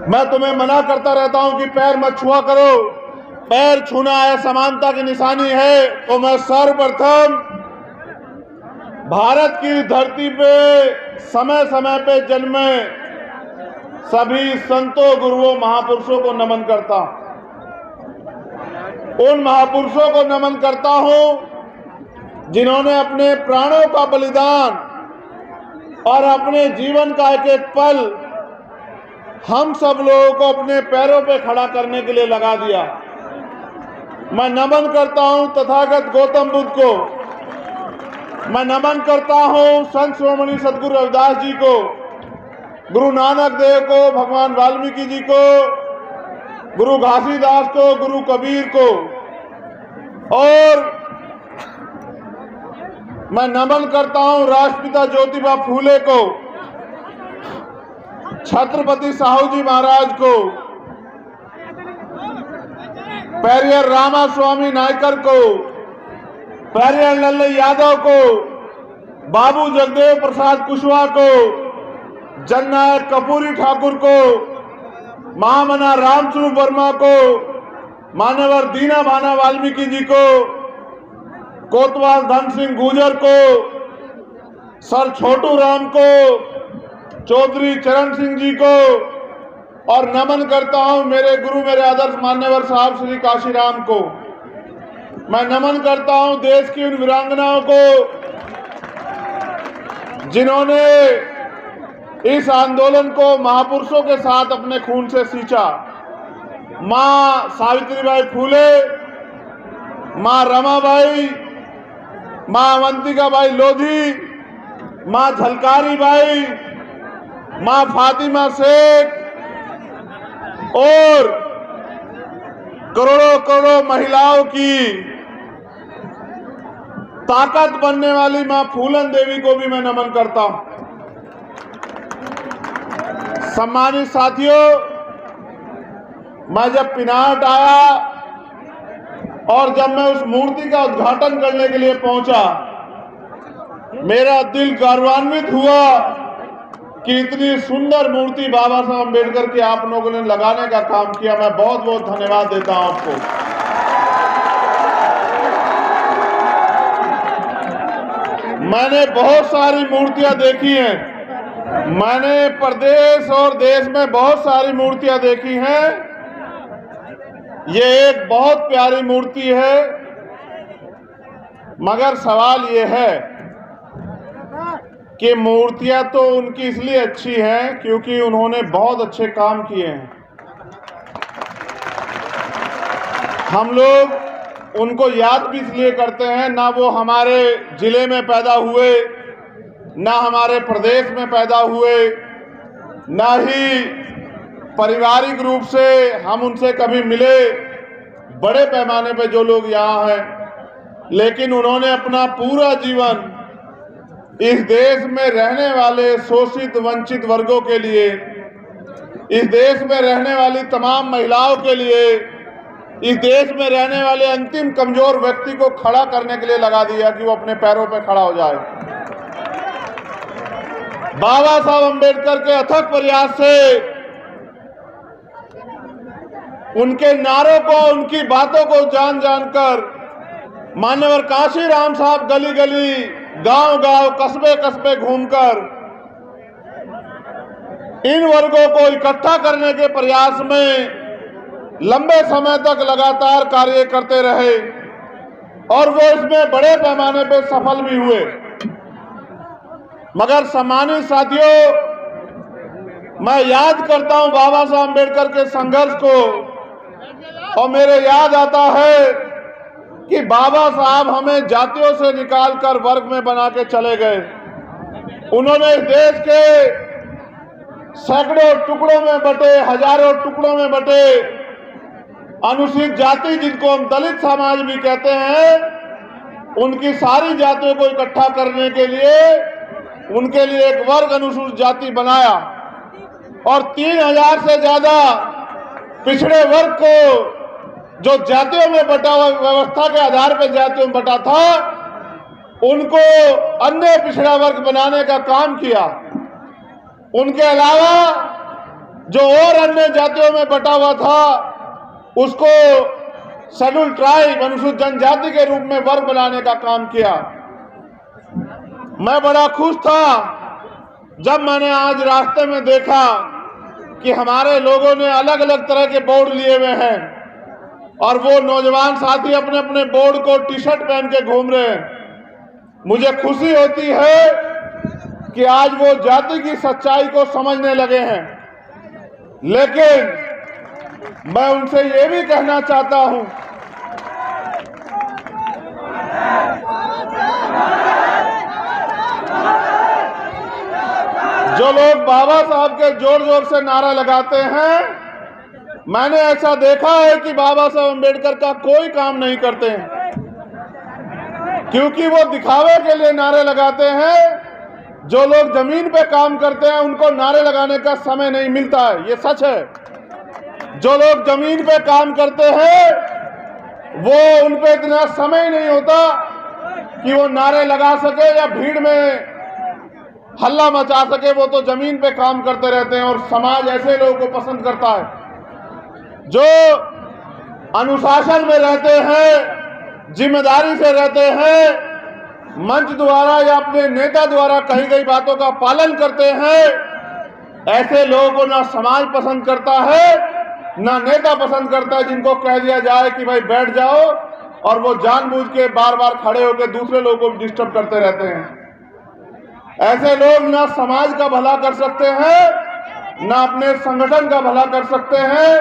मैं तुम्हें मना करता रहता हूं कि पैर मत छुआ करो। पैर छूना असमानता की निशानी है। तो मैं सर्वप्रथम भारत की धरती पे समय समय पे जन्मे सभी संतों, गुरुओं, महापुरुषों को नमन करता हूं। उन महापुरुषों को नमन करता हूं जिन्होंने अपने प्राणों का बलिदान और अपने जीवन का एक एक पल हम सब लोगों को अपने पैरों पे खड़ा करने के लिए लगा दिया। मैं नमन करता हूं तथागत गौतम बुद्ध को। मैं नमन करता हूं संत शिरोमणि सदगुरु रविदास जी को, गुरु नानक देव को, भगवान वाल्मीकि जी को, गुरु घासीदास को, गुरु कबीर को, और मैं नमन करता हूं राष्ट्रपिता ज्योतिबा फूले को, छत्रपति साहू जी महाराज को, पेरियर रामास्वामी नायकर को, पेरियर लल्लू यादव को, बाबू जगदेव प्रसाद कुशवाहा को, जननायक कपूरी ठाकुर को, महामना रामस्वरूप वर्मा को, मान्यवर दीना भाना वाल्मीकि जी को, कोतवाल धन सिंह गुर्जर को, सर छोटू राम को, चौधरी चरण सिंह जी को, और नमन करता हूं मेरे गुरु, मेरे आदर्श मान्यवर साहब श्री काशीराम को। मैं नमन करता हूं देश की उन वीरांगनाओं को जिन्होंने इस आंदोलन को महापुरुषों के साथ अपने खून से सींचा। मां सावित्रीबाई फूले, मां रमाबाई, मां अवंतिकाबाई लोधी, मां झलकारी बाई, मां फातिमा शेख और करोड़ों करोड़ों महिलाओं की ताकत बनने वाली मां फूलन देवी को भी मैं नमन करता हूं। सम्मानित साथियों, मैं जब पिनाट आया और जब मैं उस मूर्ति का उद्घाटन करने के लिए पहुंचा, मेरा दिल गौरवान्वित हुआ कि इतनी सुंदर मूर्ति बाबा साहब अम्बेडकर की आप लोगों ने लगाने का काम किया। मैं बहुत बहुत धन्यवाद देता हूं आपको। मैंने बहुत सारी मूर्तियां देखी हैं। मैंने प्रदेश और देश में बहुत सारी मूर्तियां देखी हैं। ये एक बहुत प्यारी मूर्ति है, मगर सवाल ये है कि मूर्तियां तो उनकी इसलिए अच्छी हैं क्योंकि उन्होंने बहुत अच्छे काम किए हैं। हम लोग उनको याद भी इसलिए करते हैं, ना वो हमारे जिले में पैदा हुए, ना हमारे प्रदेश में पैदा हुए, ना ही पारिवारिक रूप से हम उनसे कभी मिले बड़े पैमाने पे जो लोग यहाँ हैं, लेकिन उन्होंने अपना पूरा जीवन इस देश में रहने वाले शोषित वंचित वर्गों के लिए, इस देश में रहने वाली तमाम महिलाओं के लिए, इस देश में रहने वाले अंतिम कमजोर व्यक्ति को खड़ा करने के लिए लगा दिया कि वो अपने पैरों पर खड़ा हो जाए। बाबा साहब अम्बेडकर के अथक प्रयास से, उनके नारों को, उनकी बातों को जान जानकर मान्यवर काशीराम साहब गली गली, गांव गांव, कस्बे कस्बे घूमकर इन वर्गों को इकट्ठा करने के प्रयास में लंबे समय तक लगातार कार्य करते रहे और वो इसमें बड़े पैमाने पर सफल भी हुए। मगर सम्मानित साथियों, मैं याद करता हूं बाबा साहब अम्बेडकर के संघर्ष को और मेरे याद आता है कि बाबा साहब हमें जातियों से निकालकर वर्ग में बना के चले गए। उन्होंने इस देश के सैकड़ों टुकड़ों में बटे, हजारों टुकड़ों में बटे अनुसूचित जाति, जिनको हम दलित समाज भी कहते हैं, उनकी सारी जातियों को इकट्ठा करने के लिए उनके लिए एक वर्ग अनुसूचित जाति बनाया और 3000 से ज्यादा पिछड़े वर्ग को, जो जातियों में बटा हुआ, व्यवस्था के आधार पर जातियों में बटा था, उनको अन्य पिछड़ा वर्ग बनाने का काम किया। उनके अलावा जो और अन्य जातियों में बटा हुआ था उसको शेड्यूल ट्राइब अनुसूचित जनजाति के रूप में वर्ग बनाने का काम किया। मैं बड़ा खुश था जब मैंने आज रास्ते में देखा कि हमारे लोगों ने अलग अलग तरह के बोर्ड लिए हुए हैं और वो नौजवान साथी अपने अपने बोर्ड को टी शर्ट पहन के घूम रहे हैं। मुझे खुशी होती है कि आज वो जाति की सच्चाई को समझने लगे हैं, लेकिन मैं उनसे ये भी कहना चाहता हूं जो लोग बाबा साहब के जोर जोर से नारा लगाते हैं, मैंने ऐसा देखा है कि बाबा साहब अम्बेडकर का कोई काम नहीं करते हैं, क्योंकि वो दिखावे के लिए नारे लगाते हैं। जो लोग जमीन पे काम करते हैं उनको नारे लगाने का समय नहीं मिलता है, ये सच है। जो लोग जमीन पे काम करते हैं वो उन पे इतना समय नहीं होता कि वो नारे लगा सके या भीड़ में हल्ला मचा सके। वो तो जमीन पे काम करते रहते हैं और समाज ऐसे लोगों को पसंद करता है जो अनुशासन में रहते हैं, जिम्मेदारी से रहते हैं, मंच द्वारा या अपने नेता द्वारा कही गई बातों का पालन करते हैं। ऐसे लोगों को ना समाज पसंद करता है ना नेता पसंद करता है जिनको कह दिया जाए कि भाई बैठ जाओ, और वो जानबूझ के बार बार खड़े होकर दूसरे लोगों को डिस्टर्ब करते रहते हैं। ऐसे लोग ना समाज का भला कर सकते हैं ना अपने संगठन का भला कर सकते हैं।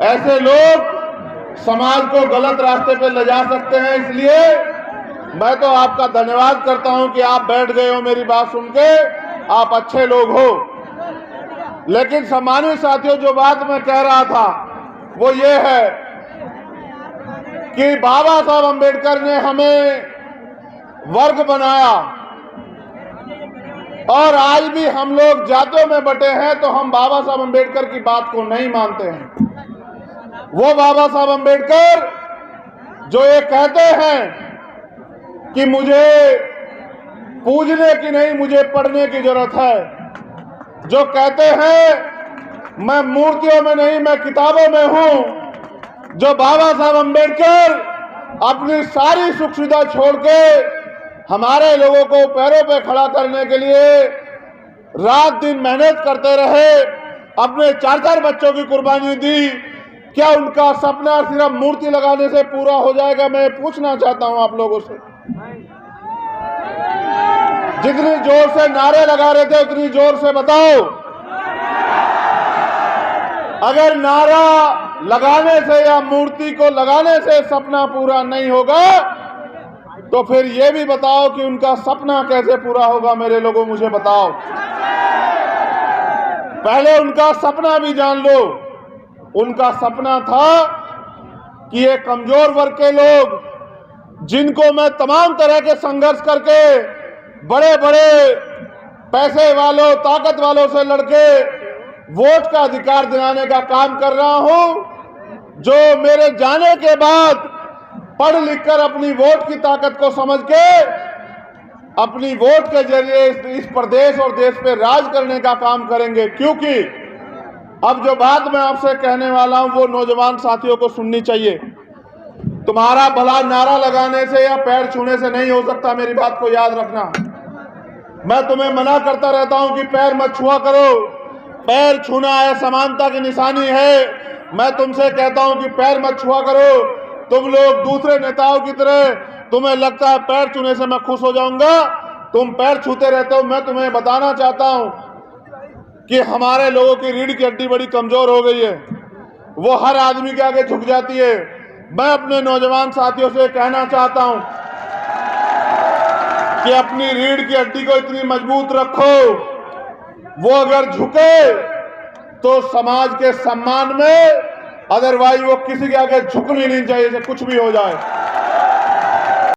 ऐसे लोग समाज को गलत रास्ते पे ले जा सकते हैं। इसलिए मैं तो आपका धन्यवाद करता हूं कि आप बैठ गए हो मेरी बात सुन के, आप अच्छे लोग हो। लेकिन सम्मानित साथियों, जो बात मैं कह रहा था वो ये है कि बाबा साहब अम्बेडकर ने हमें वर्ग बनाया और आज भी हम लोग जातियों में बटे हैं तो हम बाबा साहब अम्बेडकर की बात को नहीं मानते हैं। वो बाबा साहब अम्बेडकर जो ये कहते हैं कि मुझे पूजने की नहीं मुझे पढ़ने की जरूरत है, जो कहते हैं मैं मूर्तियों में नहीं मैं किताबों में हूं, जो बाबा साहब अम्बेडकर अपनी सारी सुख सुविधा छोड़ के हमारे लोगों को पैरों पे खड़ा करने के लिए रात दिन मेहनत करते रहे, अपने 4-4 बच्चों की कुर्बानी दी, क्या उनका सपना सिर्फ मूर्ति लगाने से पूरा हो जाएगा? मैं पूछना चाहता हूं आप लोगों से। जितनी जोर से नारे लगा रहे थे उतनी जोर से बताओ, अगर नारा लगाने से या मूर्ति को लगाने से सपना पूरा नहीं होगा तो फिर ये भी बताओ कि उनका सपना कैसे पूरा होगा? मेरे लोगों मुझे बताओ। पहले उनका सपना भी जान लो। उनका सपना था कि ये कमजोर वर्ग के लोग जिनको मैं तमाम तरह के संघर्ष करके बड़े बड़े पैसे वालों ताकत वालों से लड़के वोट का अधिकार दिलाने का काम कर रहा हूं, जो मेरे जाने के बाद पढ़ लिखकर अपनी वोट की ताकत को समझ के अपनी वोट के जरिए इस प्रदेश और देश पे राज करने का काम करेंगे। क्योंकि अब जो बात मैं आपसे कहने वाला हूं वो नौजवान साथियों को सुननी चाहिए। तुम्हारा भला नारा लगाने से या पैर छूने से नहीं हो सकता, मेरी बात को याद रखना। मैं तुम्हें मना करता रहता हूं कि पैर मत छुआ करो, पैर छूना असमानता की निशानी है। मैं तुमसे कहता हूं कि पैर मत छुआ करो। तुम लोग दूसरे नेताओं की तरह तुम्हें लगता है पैर छूने से मैं खुश हो जाऊंगा, तुम पैर छूते रहते हो। मैं तुम्हें बताना चाहता हूं कि हमारे लोगों की रीढ़ की हड्डी बड़ी कमजोर हो गई है, वो हर आदमी के आगे झुक जाती है। मैं अपने नौजवान साथियों से कहना चाहता हूं कि अपनी रीढ़ की हड्डी को इतनी मजबूत रखो, वो अगर झुके तो समाज के सम्मान में, अदरवाइज वो किसी के आगे झुकनी नहीं चाहिए, कुछ भी हो जाए।